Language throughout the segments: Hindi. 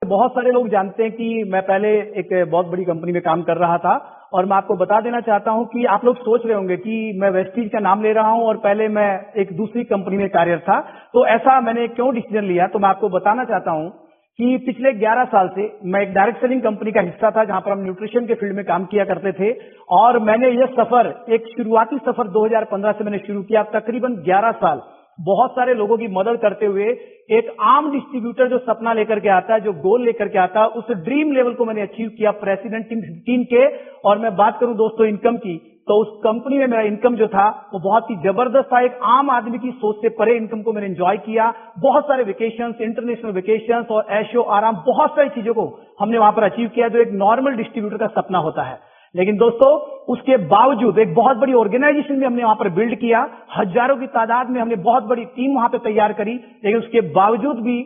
बहुत सारे लोग जानते हैं कि मैं पहले एक बहुत बड़ी कंपनी में काम कर रहा था और मैं आपको बता देना चाहता हूं कि आप लोग सोच रहे होंगे कि मैं वेस्टीज का नाम ले रहा हूं और पहले मैं एक दूसरी कंपनी में कार्यरत था। तो ऐसा मैंने क्यों डिसीजन लिया, तो मैं आपको बताना चाहता हूं कि पिछले 11 साल से मैं एक डायरेक्ट सेलिंग कंपनी का हिस्सा था जहां पर हम न्यूट्रिशन के फील्ड में काम किया करते थे। और मैंने ये सफर, एक शुरुआती सफर 2015 से मैंने शुरू किया, तकरीबन 11 साल बहुत सारे लोगों की मदद करते हुए एक आम डिस्ट्रीब्यूटर जो सपना लेकर के आता है, जो गोल लेकर के आता है, उस ड्रीम लेवल को मैंने अचीव किया प्रेसिडेंट टीम 15 के। और मैं बात करूं दोस्तों इनकम की, तो उस कंपनी में मेरा इनकम जो था वो बहुत ही जबरदस्त था। एक आम आदमी की सोच से परे इनकम को मैंने एंजॉय किया। बहुत सारे वेकेशंस, इंटरनेशनल वेकेशंस और ऐशो आराम, बहुत सारी चीजों को हमने वहां पर अचीव किया जो एक नॉर्मल डिस्ट्रीब्यूटर का सपना होता है। लेकिन दोस्तों उसके बावजूद एक बहुत बड़ी ऑर्गेनाइजेशन भी हमने वहां पर बिल्ड किया, हजारों की तादाद में हमने बहुत बड़ी टीम वहां पर तैयार करी, लेकिन उसके बावजूद भी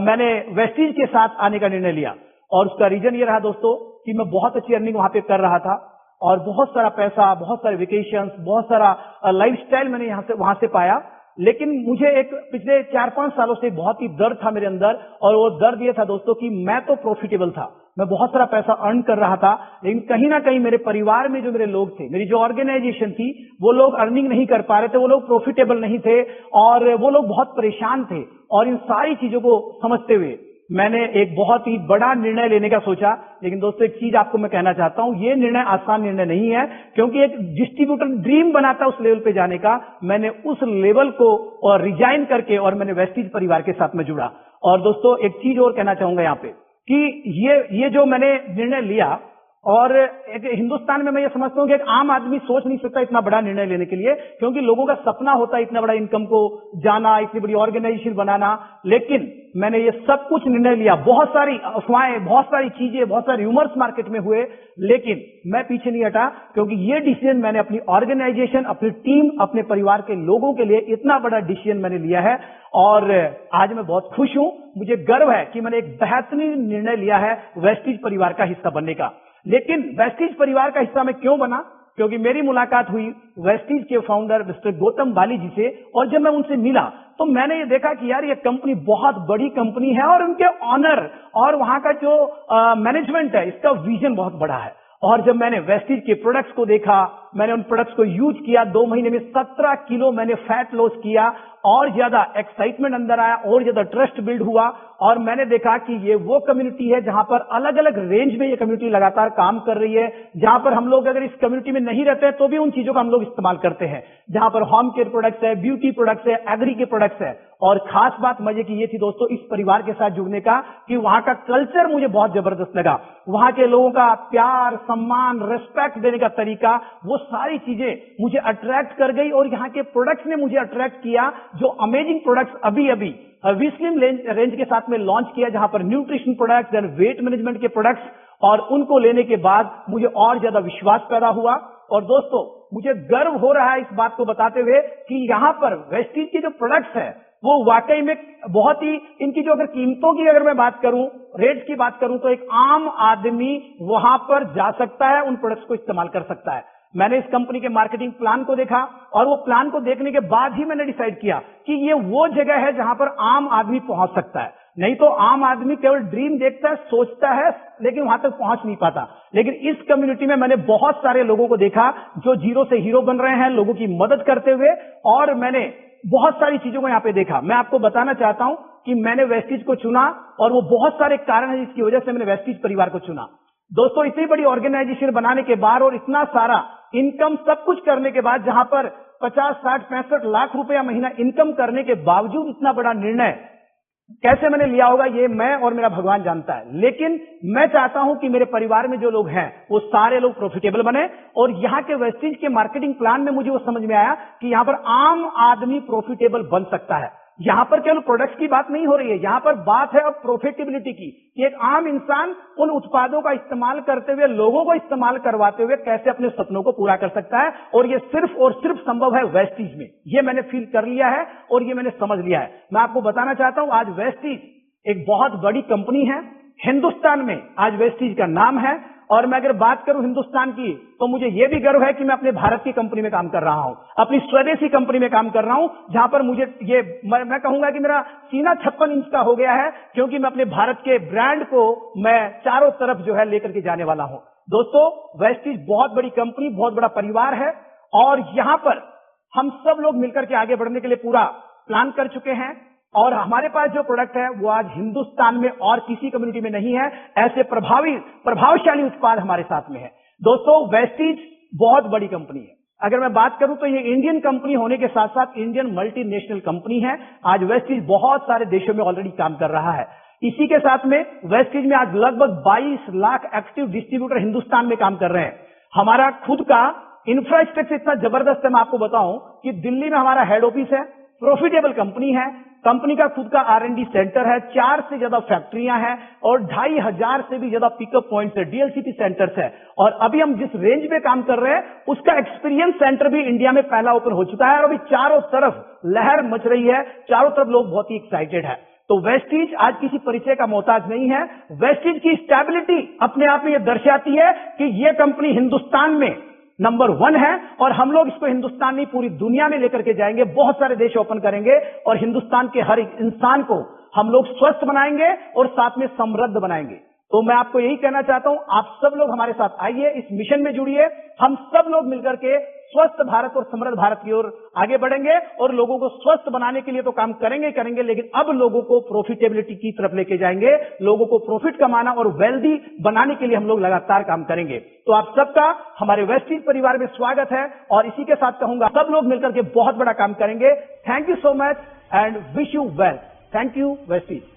मैंने वेस्टीज के साथ आने का निर्णय लिया। और उसका रीजन ये रहा दोस्तों कि मैं बहुत अच्छी अर्निंग वहां पे कर रहा था और बहुत सारा पैसा, बहुत सारे वेकेशंस, बहुत सारा लाइफस्टाइल मैंने यहां से वहां से पाया। लेकिन मुझे एक पिछले 4-5 सालों से बहुत ही दर्द था मेरे अंदर, और वो दर्द ये था दोस्तों कि मैं तो प्रॉफिटेबल था, मैं बहुत सारा पैसा अर्न कर रहा था, लेकिन कहीं ना कहीं मेरे परिवार में जो मेरे लोग थे, मेरी जो ऑर्गेनाइजेशन थी, वो लोग अर्निंग नहीं कर पा रहे थे, वो लोग प्रॉफिटेबल नहीं थे और वो लोग बहुत परेशान थे। और इन सारी चीजों को समझते हुए मैंने एक बहुत ही बड़ा निर्णय लेने का सोचा। लेकिन दोस्तों एक चीज आपको मैं कहना चाहता हूं, ये निर्णय आसान निर्णय नहीं है, क्योंकि एक डिस्ट्रीब्यूटर ड्रीम बनाता उस लेवल पे जाने का। मैंने उस लेवल को और रिजाइन करके और मैंने वेस्टीज परिवार के साथ में जुड़ा। और दोस्तों एक चीज और कहना चाहूंगा यहाँ पे कि ये जो मैंने निर्णय लिया, और एक हिंदुस्तान में मैं ये समझता हूं कि एक आम आदमी सोच नहीं सकता इतना बड़ा निर्णय लेने के लिए, क्योंकि लोगों का सपना होता है इतना बड़ा इनकम को जाना, इतनी बड़ी ऑर्गेनाइजेशन बनाना। लेकिन मैंने ये सब कुछ निर्णय लिया, बहुत सारी अफवाहें, बहुत सारी चीजें, बहुत सारे र्यूमर्स मार्केट में हुए, लेकिन मैं पीछे नहीं हटा, क्योंकि ये डिसीजन मैंने अपनी ऑर्गेनाइजेशन, अपनी टीम, अपने परिवार के लोगों के लिए इतना बड़ा डिसीजन मैंने लिया है। और आज मैं बहुत खुश हूं, मुझे गर्व है कि मैंने एक बेहतरीन निर्णय लिया है वेस्टीज परिवार का हिस्सा बनने का। लेकिन वेस्टीज परिवार का हिस्सा मैं क्यों बना? क्योंकि मेरी मुलाकात हुई वेस्टीज के फाउंडर मिस्टर गौतम बाली जी से, और जब मैं उनसे मिला तो मैंने ये देखा कि यार ये कंपनी बहुत बड़ी कंपनी है और उनके ऑनर और वहां का जो मैनेजमेंट है, इसका विजन बहुत बड़ा है। और जब मैंने वेस्टीज के प्रोडक्ट्स को देखा, मैंने उन प्रोडक्ट्स को यूज किया, 2 महीने में 17 किलो मैंने फैट लॉस किया, और ज्यादा एक्साइटमेंट अंदर आया, और ज्यादा ट्रस्ट बिल्ड हुआ। और मैंने देखा कि ये वो कम्युनिटी है जहां पर अलग अलग रेंज में ये कम्युनिटी लगातार काम कर रही है, जहां पर हम लोग अगर इस कम्युनिटी में नहीं रहते हैं तो भी उन चीजों का हम लोग इस्तेमाल करते हैं, जहां पर होम केयर प्रोडक्ट्स है, ब्यूटी प्रोडक्ट्स है, एग्री के प्रोडक्ट्स है। और खास बात मजे की ये थी दोस्तों इस परिवार के साथ जुड़ने का कि वहां का कल्चर मुझे बहुत जबरदस्त लगा। वहां के लोगों का प्यार, सम्मान, रेस्पेक्ट देने का तरीका, वो सारी चीजें मुझे अट्रैक्ट कर गई। और यहाँ के प्रोडक्ट्स ने मुझे अट्रैक्ट किया, जो अमेजिंग प्रोडक्ट्स अभी विस्लिम रेंज के साथ में लॉन्च किया, जहां पर nutrition products and weight management के प्रोडक्ट्स, और उनको लेने के बाद मुझे और ज्यादा विश्वास पैदा हुआ। और दोस्तों मुझे गर्व हो रहा है इस बात को बताते हुए कि यहां पर वेस्टीज के जो प्रोडक्ट्स है वो वाकई में बहुत ही, इनकी जो अगर कीमतों की अगर मैं बात करूं, रेट्स की बात करूं, तो एक आम आदमी वहां पर जा सकता है, उन प्रोडक्ट्स को इस्तेमाल कर सकता है। मैंने इस कंपनी के मार्केटिंग प्लान को देखा, और वो प्लान को देखने के बाद ही मैंने डिसाइड किया कि ये वो जगह है जहां पर आम आदमी पहुंच सकता है। नहीं तो आम आदमी केवल ड्रीम देखता है, सोचता है, लेकिन वहां तक पहुंच नहीं पाता। लेकिन इस कम्युनिटी में मैंने बहुत सारे लोगों को देखा जो जीरो से हीरो बन रहे हैं, लोगों की मदद करते हुए, और मैंने बहुत सारी चीजों को यहां पे देखा। मैं आपको बताना चाहता हूं कि मैंने वेस्टीज को चुना, और वो बहुत सारे कारण है जिसकी वजह से मैंने वेस्टीज परिवार को चुना। दोस्तों इतनी बड़ी ऑर्गेनाइजेशन बनाने के बाद और इतना सारा इनकम सब कुछ करने के बाद, जहां पर 50, 60, 65 लाख रुपया महीना इनकम करने के बावजूद इतना बड़ा निर्णय कैसे मैंने लिया होगा, ये मैं और मेरा भगवान जानता है। लेकिन मैं चाहता हूं कि मेरे परिवार में जो लोग हैं वो सारे लोग प्रॉफिटेबल बने। और यहाँ के वेस्टीज के मार्केटिंग प्लान में मुझे वो समझ में आया कि यहाँ पर आम आदमी प्रॉफिटेबल बन सकता है। यहाँ पर केवल प्रोडक्ट्स की बात नहीं हो रही है, यहाँ पर बात है अब प्रॉफिटेबिलिटी की, कि एक आम इंसान उन उत्पादों का इस्तेमाल करते हुए, लोगों को इस्तेमाल करवाते हुए कैसे अपने सपनों को पूरा कर सकता है। और ये सिर्फ और सिर्फ संभव है वेस्टीज में। ये मैंने फील कर लिया है और ये मैंने समझ लिया है। मैं आपको बताना चाहता हूं, आज वेस्टीज एक बहुत बड़ी कंपनी है, हिंदुस्तान में आज वेस्टीज का नाम है, और मैं अगर बात करूं हिंदुस्तान की, तो मुझे यह भी गर्व है कि मैं अपने भारत की कंपनी में काम कर रहा हूं, अपनी स्वदेशी कंपनी में काम कर रहा हूं, जहां पर मुझे मैं कहूंगा कि मेरा सीना 56 इंच का हो गया है, क्योंकि मैं अपने भारत के ब्रांड को मैं चारों तरफ जो है लेकर के जाने वाला हूं। दोस्तों, वेस्टीज बहुत बड़ी कंपनी, बहुत बड़ा परिवार है, और यहां पर हम सब लोग मिलकर के आगे बढ़ने के लिए पूरा प्लान कर चुके हैं, और हमारे पास जो प्रोडक्ट है वो आज हिंदुस्तान में और किसी कम्युनिटी में नहीं है। ऐसे प्रभावशाली उत्पाद हमारे साथ में है। दोस्तों, वेस्टीज बहुत बड़ी कंपनी है। अगर मैं बात करूं तो ये इंडियन कंपनी होने के साथ साथ इंडियन मल्टीनेशनल कंपनी है। आज वेस्टीज बहुत सारे देशों में ऑलरेडी काम कर रहा है। इसी के साथ में वेस्टीज में आज लगभग 22 लाख एक्टिव डिस्ट्रीब्यूटर हिंदुस्तान में काम कर रहे हैं। हमारा खुद का इंफ्रास्ट्रक्चर इतना जबरदस्त है, मैं आपको बताऊं कि दिल्ली में हमारा हेड ऑफिस है, प्रॉफिटेबल कंपनी है, कंपनी का खुद का R&D सेंटर है, 4 से ज्यादा फैक्ट्रियां हैं और 2500 से भी ज्यादा पिकअप पॉइंट्स है, DLCP सेंटर्स है। और अभी हम जिस रेंज में काम कर रहे हैं उसका एक्सपीरियंस सेंटर भी इंडिया में पहला ओपन हो चुका है, और अभी चारों तरफ लहर मच रही है, चारों तरफ लोग बहुत ही एक्साइटेड है। तो वेस्टीज आज किसी परिचय का मोहताज नहीं है। वेस्टीज की स्टेबिलिटी अपने आप में यह दर्शाती है कि यह कंपनी हिंदुस्तान में नंबर 1 है, और हम लोग इसको हिंदुस्तान नहीं पूरी दुनिया में लेकर के जाएंगे, बहुत सारे देश ओपन करेंगे, और हिंदुस्तान के हर एक इंसान को हम लोग स्वस्थ बनाएंगे और साथ में समृद्ध बनाएंगे। तो मैं आपको यही कहना चाहता हूं, आप सब लोग हमारे साथ आइए, इस मिशन में जुड़िए, हम सब लोग मिलकर के स्वस्थ भारत और समृद्ध भारत की ओर आगे बढ़ेंगे, और लोगों को स्वस्थ बनाने के लिए तो काम करेंगे, लेकिन अब लोगों को प्रॉफिटेबिलिटी की तरफ लेके जाएंगे, लोगों को प्रॉफिट कमाना और वेल्दी बनाने के लिए हम लोग लगातार काम करेंगे। तो आप सबका हमारे वेस्टीज परिवार में स्वागत है, और इसी के साथ कहूंगा सब लोग मिलकर के बहुत बड़ा काम करेंगे। Thank you so much and wish you well. Thank you Vestige.